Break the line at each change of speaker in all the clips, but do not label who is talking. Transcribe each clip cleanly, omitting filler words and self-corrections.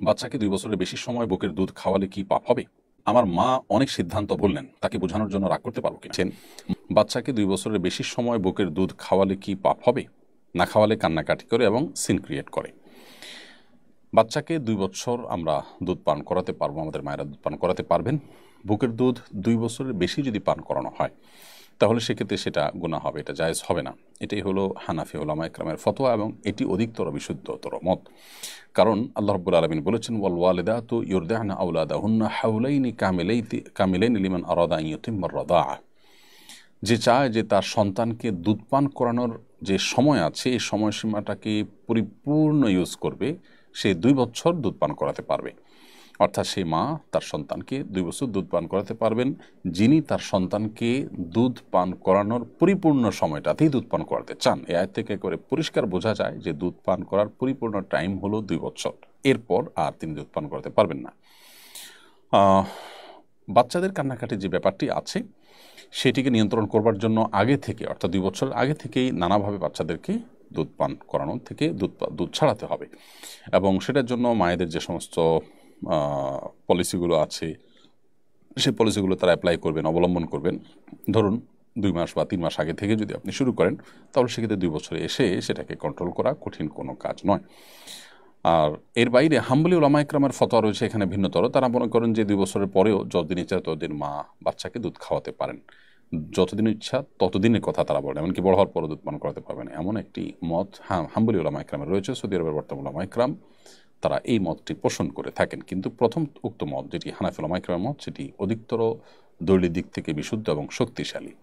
বাচ্চাকে 2 বছরের বেশি সময় বুকের দুধ খাওয়ালে কি পাপ হবে? আমার মা অনেক সিদ্ধান্ত বললেন, তাকে বোঝানোর জন্য রাগ করতে পারবো কিনা? বাচ্চাকে 2 বছরের বেশি সময় বুকের দুধ খাওয়ালে কি পাপ হবে? না খাওয়ালে কান্নাকাটি করে এবং সিন ক্রিয়েট করে। বাচ্চাকে 2 বছর আমরা দুধ পান করাতে পারবো, আমাদের মায়েরা দুধ পান করাতে পারবেন। বুকের দুধ 2 বছরের বেশি যদি পান করানো হয় তাহলে সেক্ষেত্রে সেটা গুনাহ হবে, এটা জায়েজ হবে না। এটাই হলো হানাফি উলামা ইকরামের ফতোয়া এবং এটি অধিকতর বিশুদ্ধতর মত। কারণ আল্লাহ রাব্বুল আলামিন বলেছেন, ওয়াল ওয়ালিদাতু ইউরদি'না আওলাদাহুন্না হাওলাইনি কামিলাইনি লিমান আরাদা আন ইউতিম্মার রাদাআ। যে চায় যে তার সন্তানকে দুধ পান করানোর যে সময় আছে এই সময়সীমাটাকে পরিপূর্ণ ইউজ করবে, সে 2 বছর দুধ পান করাতে পারবে। অর্থাৎ সেই মা তার সন্তানকে 2 বছর দুধ পান করাতে পারবেন যিনি তার সন্তানকে দুধ পান করানোর পরিপূর্ণ সময়টাতেই দুধ পান করাতে চান। এই আয়াত থেকে করে পরিষ্কার বোঝা যায় যে দুধ পান করার পরিপূর্ণ টাইম হলো 2 বছর, এরপর আর তিনি দুধ পান করাতে পারবেন না। বাচ্চাদের কান্নাকাটির যে ব্যাপারটি আছে সেটিকে নিয়ন্ত্রণ করবার জন্য আগে থেকে, অর্থাৎ 2 বছর আগে থেকেই নানাভাবে বাচ্চাদেরকে দুধ পান করানো থেকে দুধ ছাড়াতে হবে। এবং সেটার জন্য মায়েদের যে সমস্ত পলিসিগুলো আছে সেই পলিসিগুলো তারা অ্যাপ্লাই করবেন, অবলম্বন করবেন। ধরুন 2 মাস বা 3 মাস আগে থেকে যদি আপনি শুরু করেন তাহলে সেক্ষেত্রে 2 বছরে এসে সেটাকে কন্ট্রোল করা কঠিন কোনো কাজ নয়। আর এর বাইরে হাম্বলি উলামা ইকরামের ফতোয়া রয়েছে এখানে ভিন্নতর। তারা মনে করেন যে 2 বছরের পরেও যতদিন ইচ্ছা ততদিন মা বাচ্চাকে দুধ খাওয়াতে পারেন, যতদিন ইচ্ছা ততদিনের কথা তারা বলেন, এমনকি বড় হওয়ার পরও দুধ পান করাতে পারবেন, এমন একটি মত হাম্বলি উলামা ইকরামের রয়েছে। সৌদি আরবের বর্তমান উলামা ইকরাম তারা এই মতটি পোষণ করে থাকেন। কিন্তু প্রথম উক্ত মত যেটি হানাফি উলামা ইকরামের মত, সেটি অধিকতর দলীয় দিক থেকে বিশুদ্ধ এবং শক্তিশালী।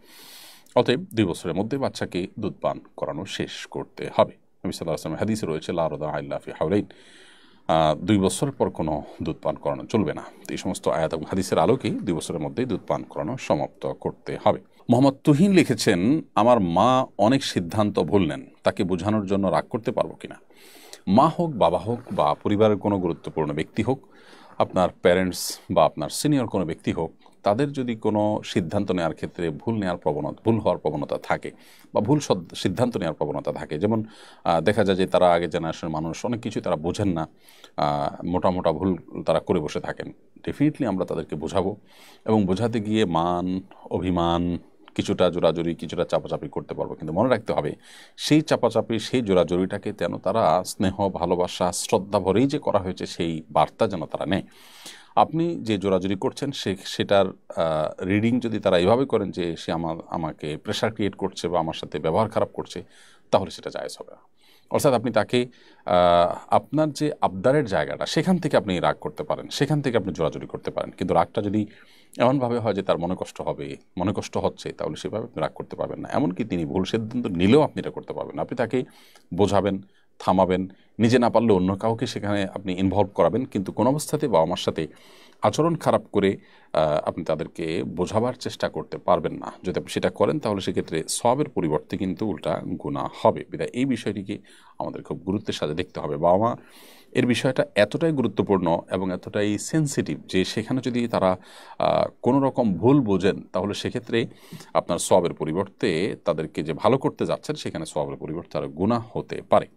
অতএব 2 বছরের মধ্যে বাচ্চাকে দুধ পান করানো শেষ করতে হবে। নবী সাল্লাল্লাহু আলাইহি ওয়াসাল্লাম হাদিসে রয়েছে, লা রাদাআ ইল্লা ফি হাওলাইন, 2 বছরের পর কোনো দুধ পান করানো চলবে না। তো এই সমস্ত আয়াত এবং হাদিসের আলোকেই 2 বছরের মধ্যেই দুধ পান করানো সমাপ্ত করতে হবে। মোহাম্মদ তুহিন লিখেছেন, আমার মা অনেক সিদ্ধান্ত বললেন, তাকে বোঝানোর জন্য রাগ করতে পারবো কিনা? মা হোক, বাবা হোক, বা পরিবারের কোনো গুরুত্বপূর্ণ ব্যক্তি হোক, আপনার প্যারেন্টস বা আপনার সিনিয়র কোনো ব্যক্তি হোক, তাদের যদি কোনো সিদ্ধান্ত নেওয়ার ক্ষেত্রে ভুল হওয়ার প্রবণতা থাকে বা ভুল সিদ্ধান্ত নেওয়ার প্রবণতা থাকে, যেমন দেখা যায় যে তারা আগে জেনারেশনের মানুষ, অনেক কিছু তারা বোঝেন না, মোটা মোটা ভুল তারা করে বসে থাকেন। ডেফিনেটলি আমরা তাদেরকে বোঝাবো এবং বোঝাতে গিয়ে মান, অভিমান, কিছুটা জোরাজুরি, কিছুটা চাপাচাপি করতে পারবো, কিন্তু মনে রাখতে হবে সেই চাপাচাপি, সেই জোরাজুরিটাকে যেন তারা স্নেহ, ভালোবাসা, শ্রদ্ধা ভরেই যে করা হয়েছে সেই বার্তা যেন তারা নেয়। আপনি যে জোরাজুরি করছেন সেটার রিডিং যদি তারা এইভাবে করেন যে সে আমাকে প্রেশার ক্রিয়েট করছে বা আমার সাথে ব্যবহার খারাপ করছে, তাহলে সেটা জায়েজ হবে না। অর্থাৎ আপনি তাকে আপনার যে আবদারের জায়গাটা সেখান থেকে আপনি রাগ করতে পারেন, সেখান থেকে আপনি জোরাজুরি করতে পারেন, কিন্তু রাগটা যদি এমনভাবে হয় যে তার মনে কষ্ট হবে, মনে কষ্ট হচ্ছে, তাহলে সেভাবে আপনি রাগ করতে পারবেন না। এমনকি তিনি ভুল সিদ্ধান্ত নিলেও আপনি এটা করতে পারবেন না। আপনি তাকে বোঝাবেন, থামাবেন, নিজে না পারলে অন্য কাউকে সেখানে আপনি ইনভলভ করাবেন, কিন্তু কোনো অবস্থাতে বাবা মার সাথে আচরণ খারাপ করে আপনি তাদেরকে বোঝাবার চেষ্টা করতে পারবেন না। যদি আপনি সেটা করেন তাহলে সেক্ষেত্রে সওয়াবের পরিবর্তে কিন্তু উল্টা গুনাহ হবে। বিধায় এই বিষয়টিকে আমাদের খুব গুরুত্বের সাথে দেখতে হবে। বাবা মা এর বিষয়টা এতটাই গুরুত্বপূর্ণ এবং এতটাই সেন্সিটিভ যে সেখানে যদি তারা কোনো রকম ভুল বোঝেন তাহলে সেক্ষেত্রে আপনার সওয়াবের পরিবর্তে তাদেরকে যে ভালো করতে যাচ্ছেন সেখানে সওয়াবের পরিবর্তে আরও গুনাহ হতে পারে।